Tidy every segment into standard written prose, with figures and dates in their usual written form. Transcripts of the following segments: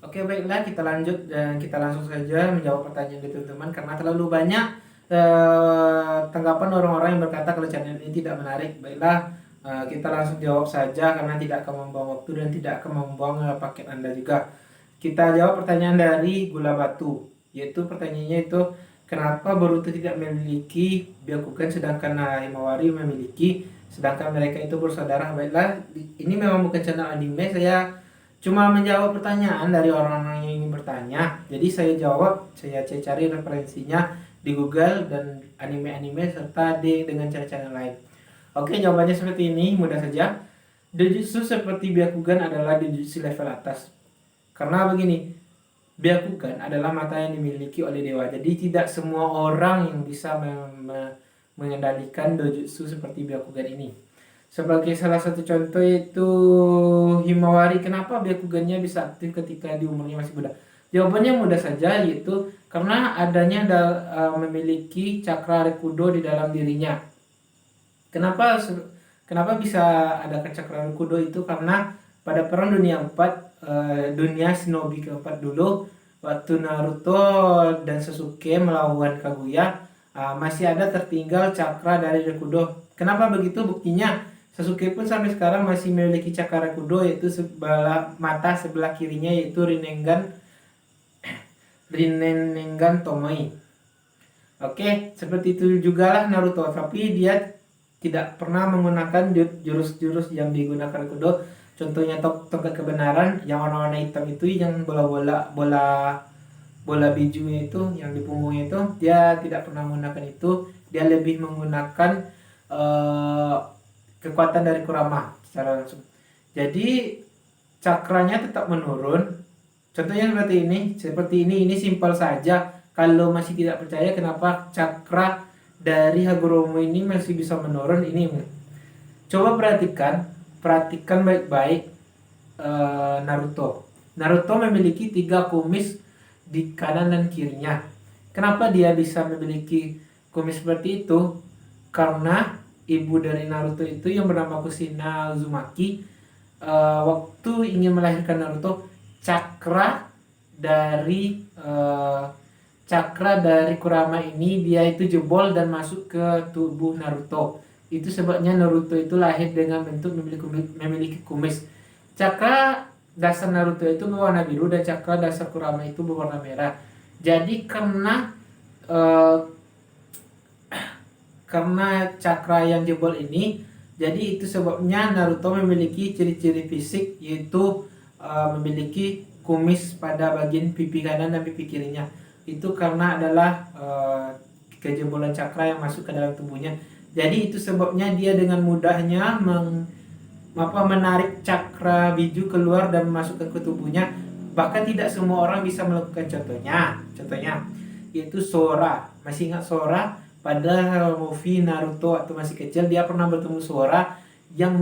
Oke, baiklah kita lanjut dan kita langsung saja menjawab pertanyaan dari teman-teman karena terlalu banyak tanggapan orang-orang yang berkata kalau channel ini tidak menarik. Baiklah, kita langsung jawab saja karena tidak akan membuang waktu dan tidak akan membuang paket Anda juga. Kita jawab pertanyaan dari Gula Batu, yaitu pertanyaannya itu kenapa Boruto tidak memiliki Byakugan sedangkan Himawari memiliki, sedangkan mereka itu bersaudara. Baiklah, ini memang bukan channel anime, saya cuma menjawab pertanyaan dari orang-orang yang ingin bertanya. Jadi saya jawab, saya cari referensinya di Google dan anime-anime serta dengan cara-cara lain. Oke, jawabannya seperti ini, mudah saja. Dojutsu seperti Byakugan adalah dojutsu level atas. Karena begini, Byakugan adalah mata yang dimiliki oleh dewa. Jadi tidak semua orang yang bisa mengendalikan dojutsu seperti Byakugan ini. Sebagai salah satu contoh itu Himawari, kenapa Byakugannya bisa aktif ketika di umurnya masih muda? Jawabannya mudah saja, yaitu karena adanya memiliki cakra Rekudo di dalam dirinya. Kenapa bisa ada cakra Rekudo itu? Karena pada perang dunia 4, dunia shinobi keempat dulu, waktu Naruto dan Sasuke melawan Kaguya, masih ada tertinggal cakra dari Rekudo. Kenapa begitu? Buktinya Sasuke pun sampai sekarang masih memiliki cakra Rekudo, yaitu sebelah mata sebelah kirinya, yaitu Rinnegan Tomoe. Oke, seperti itu juga lah Naruto, tapi dia tidak pernah menggunakan jurus-jurus yang digunakan Rekudo. Contohnya tongkat kebenaran yang warna-warna hitam itu, yang bola bijunya itu yang di punggungnya itu, dia tidak pernah menggunakan itu. Dia lebih menggunakan kekuatan dari Kurama secara langsung. Jadi cakranya tetap menurun. Contohnya seperti ini simpel saja. Kalau masih tidak percaya kenapa cakra dari Hagoromo ini masih bisa menurun, ini coba perhatikan baik-baik Naruto. Naruto memiliki 3 kumis di kanan dan kirinya. Kenapa dia bisa memiliki kumis seperti itu? Karena ibu dari Naruto itu yang bernama Kushina Uzumaki, waktu ingin melahirkan Naruto, cakra dari Kurama ini dia itu jebol dan masuk ke tubuh Naruto. Itu sebabnya Naruto itu lahir dengan bentuk memiliki kumis. Cakra dasar Naruto itu berwarna biru dan cakra dasar Kurama itu berwarna merah. Jadi karena cakra yang jebol ini, jadi itu sebabnya Naruto memiliki ciri-ciri fisik, yaitu memiliki kumis pada bagian pipi kanan dan pipi kirinya. Itu karena adalah kejebolan cakra yang masuk ke dalam tubuhnya. Jadi itu sebabnya dia dengan mudahnya menarik cakra biju keluar dan masukkan ke tubuhnya. Bahkan tidak semua orang bisa melakukan. Contohnya yaitu Sora. Masih ingat Sora? Pada movie Naruto waktu masih kecil, dia pernah bertemu Sora yang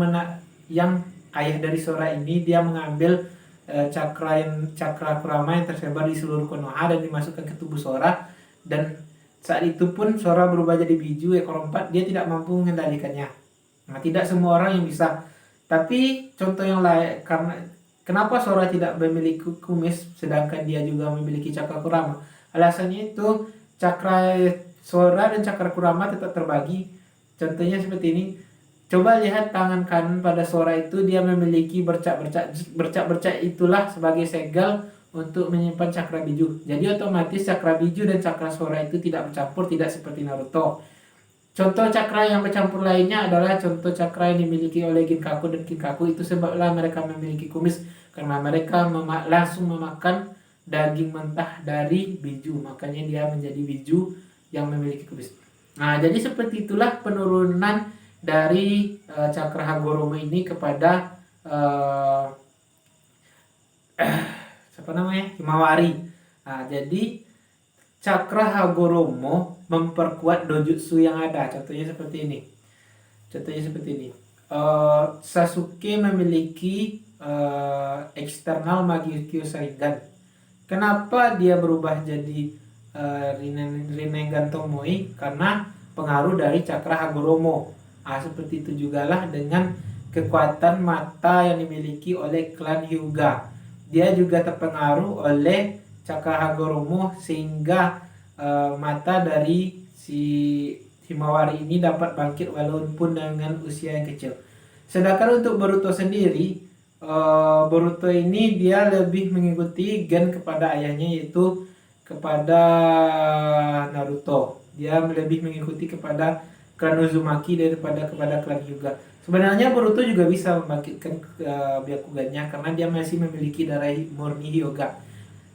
ayah dari Sora ini dia mengambil cakra Kurama yang tersebar di seluruh Konoha dan dimasukkan ke tubuh Sora, dan saat itu pun Sora berubah jadi biju ekor 4. Dia tidak mampu mengendalikannya. Nah, tidak semua orang yang bisa. Tapi contoh yang lain, karena kenapa Sora tidak memiliki kumis sedangkan dia juga memiliki cakra Kurama? Alasannya itu cakra Sora dan cakra Kurama tetap terbagi. Contohnya seperti ini. Coba lihat tangan kanan pada Sora itu, dia memiliki bercak-bercak itulah sebagai segel untuk menyimpan cakra biju. Jadi otomatis cakra biju dan cakra Sora itu tidak bercampur, tidak seperti Naruto. Contoh cakra yang bercampur lainnya adalah contoh cakra yang dimiliki oleh Ginkaku dan Kinkaku. Itu sebablah mereka memiliki kumis, karena mereka langsung memakan daging mentah dari biju. Makanya dia menjadi biju yang memiliki kumis. Nah, jadi seperti itulah penurunan dari cakra Hagoromo ini kepada Himawari. Nah, jadi cakra Hagoromo memperkuat dojutsu yang ada. Contohnya seperti ini. Sasuke memiliki eksternal Magikyo Sharingan. Kenapa dia berubah jadi Rinnegan Tomoe? Karena pengaruh dari cakra Hagoromo. Seperti itu juga lah dengan kekuatan mata yang dimiliki oleh klan Hyuga. dia juga terpengaruh oleh Cakra Hagoromo sehingga mata dari si Himawari ini dapat bangkit walaupun dengan usia yang kecil. Sedangkan untuk Boruto sendiri, Boruto ini dia lebih mengikuti gen kepada ayahnya, yaitu kepada Naruto. Dia lebih mengikuti kepada klan Uzumaki daripada kepada klan Hyuga. Sebenarnya Boruto juga bisa membangkitkan Byakugannya karena dia masih memiliki darah murni Hyuga.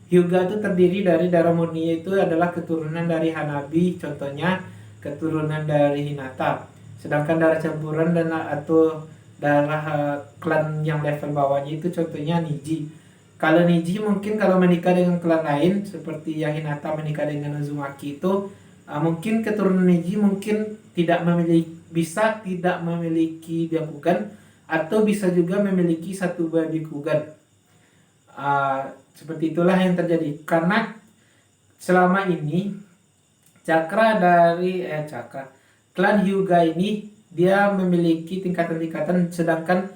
Hyuga itu terdiri dari darah murni, itu adalah keturunan dari Hanabi, contohnya keturunan dari Hinata. Sedangkan darah campuran dan atau darah klan yang level bawahnya itu contohnya Niji. Kalau Niji mungkin kalau menikah dengan klan lain seperti yang Hinata menikah dengan Uzumaki itu mungkin keturunan Niji mungkin tidak memiliki Byakugan, atau bisa juga memiliki satu buah Byakugan. Seperti itulah yang terjadi karena selama ini klan Hyuga ini dia memiliki tingkatan-tingkatan, sedangkan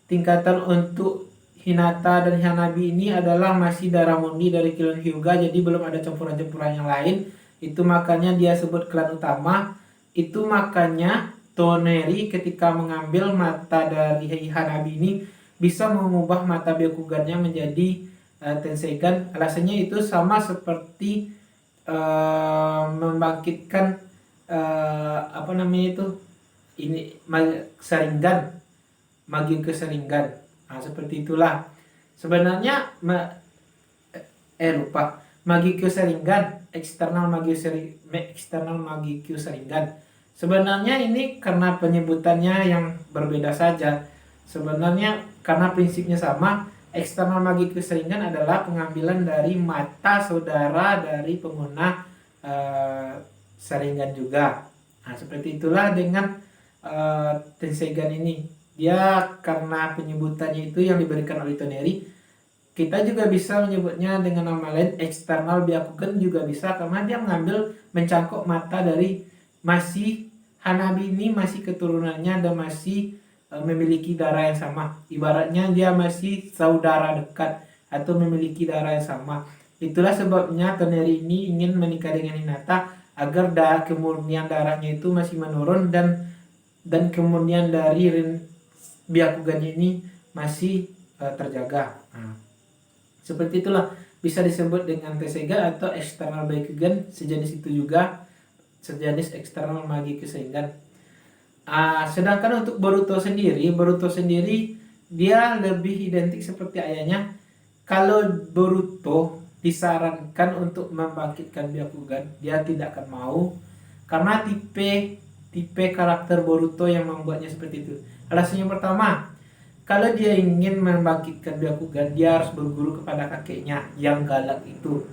tingkatan untuk Hinata dan Hanabi ini adalah masih darah murni dari klan Hyuga, jadi belum ada campuran-campuran yang lain. Itu makanya dia sebut klan utama. Itu makanya Toneri ketika mengambil mata dari Hanabi ini bisa mengubah mata Byakugannya menjadi Tenseigan. Alasannya itu sama seperti membangkitkan Sharingan, magi ke Sharingan. Seperti itulah. Sebenarnya magi ke Sharingan, eksternal magi ke Sharingan. Sebenarnya ini karena penyebutannya yang berbeda saja. Sebenarnya karena prinsipnya sama. Eksternal magi ke Sharingan adalah pengambilan dari mata saudara dari pengguna Sharingan juga. Seperti itulah dengan Tenseigan ini. Dia karena penyebutannya itu yang diberikan oleh Toneri, kita juga bisa menyebutnya dengan nama lain eksternal Byakugan juga bisa, karena dia mencangkuk mata dari masih Hanabi ini masih keturunannya dan masih memiliki darah yang sama. Ibaratnya dia masih saudara dekat atau memiliki darah yang sama. Itulah sebabnya Toneri ini ingin menikah dengan Hinata agar kemurnian darahnya itu masih menurun dan kemurnian dari Byakugannya ini masih terjaga. Seperti itulah bisa disebut dengan Tenseigan atau eksternal Byakugan, sejenis itu juga, sejenis eksternal magi ke Sharingan. Sedangkan untuk Boruto sendiri dia lebih identik seperti ayahnya. Kalau Boruto disarankan untuk membangkitkan Byakugan, dia tidak akan mau karena tipe karakter Boruto yang membuatnya seperti itu. Alasannya pertama, kalau dia ingin membangkitkan Byakugan, dia harus berguru kepada kakeknya yang galak itu.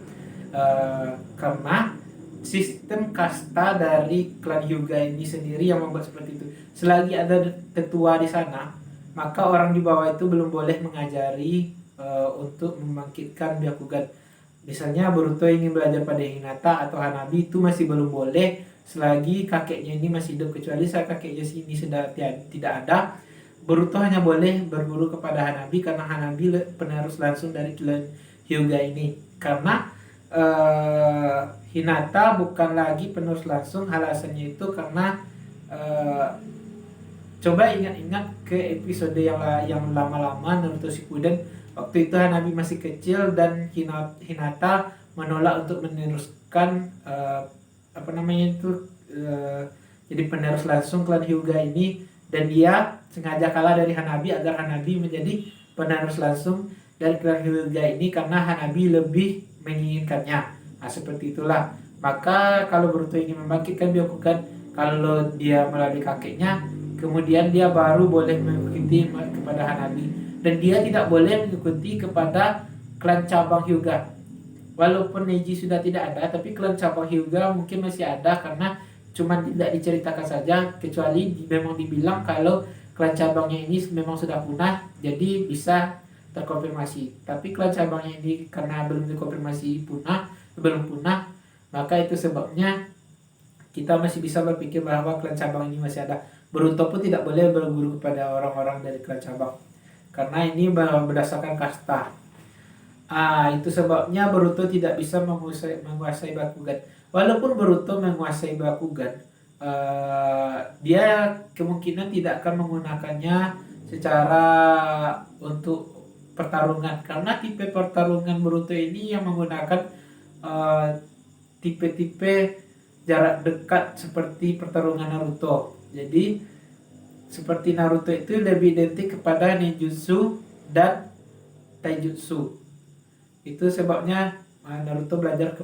Karena sistem kasta dari klan Hyuga ini sendiri yang membuat seperti itu. Selagi ada tetua di sana, maka orang di bawah itu belum boleh mengajari untuk membangkitkan Byakugan. Misalnya Boruto ingin belajar pada Hinata atau Hanabi, itu masih belum boleh selagi kakeknya ini masih hidup. Kecuali saat kakeknya ini sudah tidak ada, Boruto hanya boleh berguru kepada Hanabi karena Hanabi penerus langsung dari klan Hyuga ini. Karena Hinata bukan lagi penerus langsung. Alasannya itu karena coba ingat-ingat ke episode yang lama-lama Naruto Shippuden. Waktu itu Hanabi masih kecil dan Hinata menolak untuk meneruskan jadi penerus langsung klan Hyuga ini, dan dia sengaja kalah dari Hanabi agar Hanabi menjadi penerus langsung dari klan Hyuga ini karena Hanabi lebih menginginkannya. Seperti itulah. Maka kalau Boruto ingin membangkitkan Byakugan, kalau dia melalui kakeknya, kemudian dia baru boleh mengikuti kepada Hanabi, dan dia tidak boleh mengikuti kepada klan cabang Hyuga. Walaupun Neji sudah tidak ada, tapi klan cabang Hyuga mungkin masih ada karena cuma tidak diceritakan saja, kecuali memang dibilang kalau klan cabangnya ini memang sudah punah, jadi bisa terkonfirmasi. Tapi klan cabangnya ini karena belum dikonfirmasi belum punah, maka itu sebabnya kita masih bisa berpikir bahwa klan cabang ini masih ada. Boruto pun tidak boleh berguru kepada orang-orang dari klan cabang karena ini berdasarkan kasta. Itu sebabnya Boruto tidak bisa menguasai Bakugan. Walaupun Boruto menguasai Bakugan, dia kemungkinan tidak akan menggunakannya secara untuk pertarungan, karena tipe pertarungan Boruto ini yang menggunakan eh, tipe-tipe jarak dekat seperti pertarungan Naruto. Jadi seperti Naruto itu lebih identik kepada ninjutsu dan taijutsu. Itu sebabnya Naruto belajar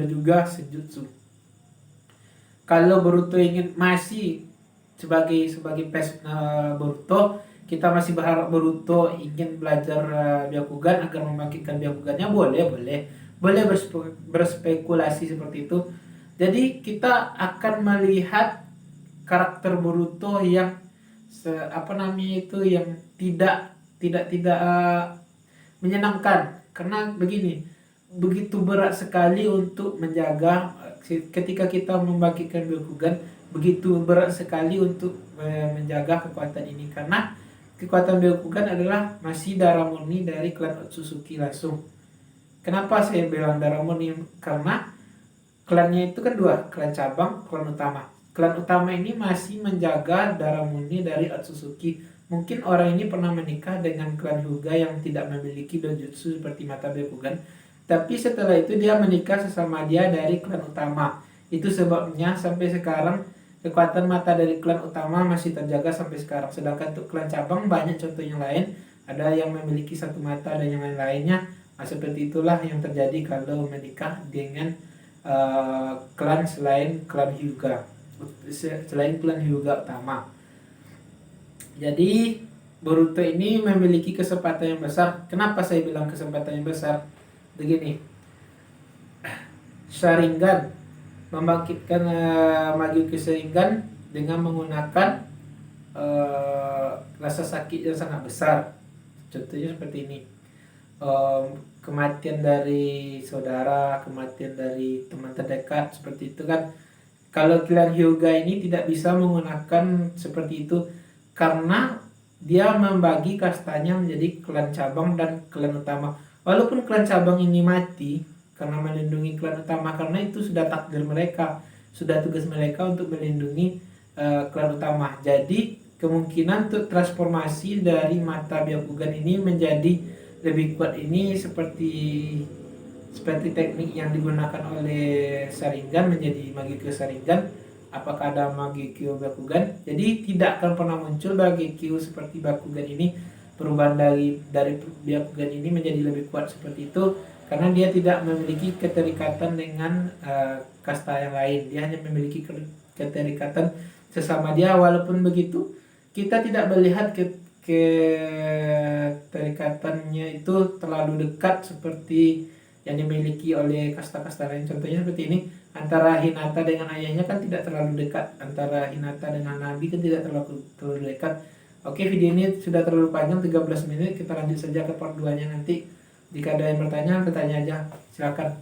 juga senjutsu. Kalau Boruto ingin masih sebagai Boruto, kita masih berharap Boruto ingin belajar Byakugan agar membangkitkan Byakugannya, boleh berspekulasi seperti itu. Jadi kita akan melihat karakter Boruto yang yang tidak menyenangkan, karena begitu berat sekali untuk menjaga. Ketika kita membangkitkan Byakugan, begitu berat sekali untuk menjaga kekuatan ini, karena kekuatan Byakugan adalah masih darah murni dari klan Otsutsuki langsung. Kenapa saya bilang darah murni? Karena klannya itu kan dua, klan cabang, klan utama. Klan utama ini masih menjaga darah murni dari Otsutsuki. Mungkin orang ini pernah menikah dengan klan Hyuga yang tidak memiliki dojutsu seperti mata Byakugan, tapi setelah itu dia menikah sesama dia dari klan utama. Itu sebabnya sampai sekarang kekuatan mata dari klan utama masih terjaga sampai sekarang. Sedangkan untuk klan cabang banyak contoh yang lain, ada yang memiliki satu mata dan yang lain-lainnya. Seperti itulah yang terjadi kalau menikah dengan klan selain klan Hyuga utama. Jadi Boruto ini memiliki kesempatan yang besar. Kenapa saya bilang kesempatan yang besar? Begini, Sharingan, membangkitkan Magyuki Sharingan dengan menggunakan rasa sakit yang sangat besar. Contohnya seperti ini, kematian dari saudara, kematian dari teman terdekat, seperti itu kan. Kalau klan Hyuga ini tidak bisa menggunakan seperti itu, karena dia membagi kastanya menjadi klan cabang dan klan utama. Walaupun klan cabang ini mati karena melindungi klan utama, karena itu sudah takdir mereka, sudah tugas mereka untuk melindungi klan utama. Jadi kemungkinan untuk transformasi dari mata Byakugan ini menjadi lebih kuat ini seperti teknik yang digunakan oleh Sharingan menjadi Magikyo Sharingan. Apakah ada Magikyo Bakugan? Jadi tidak akan pernah muncul Magikyo seperti Bakugan ini. Perubahan dari Byakugan ini menjadi lebih kuat seperti itu, karena dia tidak memiliki keterikatan dengan kasta yang lain. Dia hanya memiliki keterikatan sesama dia. Walaupun begitu, kita tidak melihat keterikatannya itu terlalu dekat seperti yang dimiliki oleh kasta-kasta lain. Contohnya seperti ini, antara Hinata dengan ayahnya kan tidak terlalu dekat, antara Hinata dengan Nabi kan tidak terlalu dekat. Oke, video ini sudah terlalu panjang, 13 menit. Kita lanjut saja ke part 2 nya nanti. Jika ada yang bertanya aja, silakan.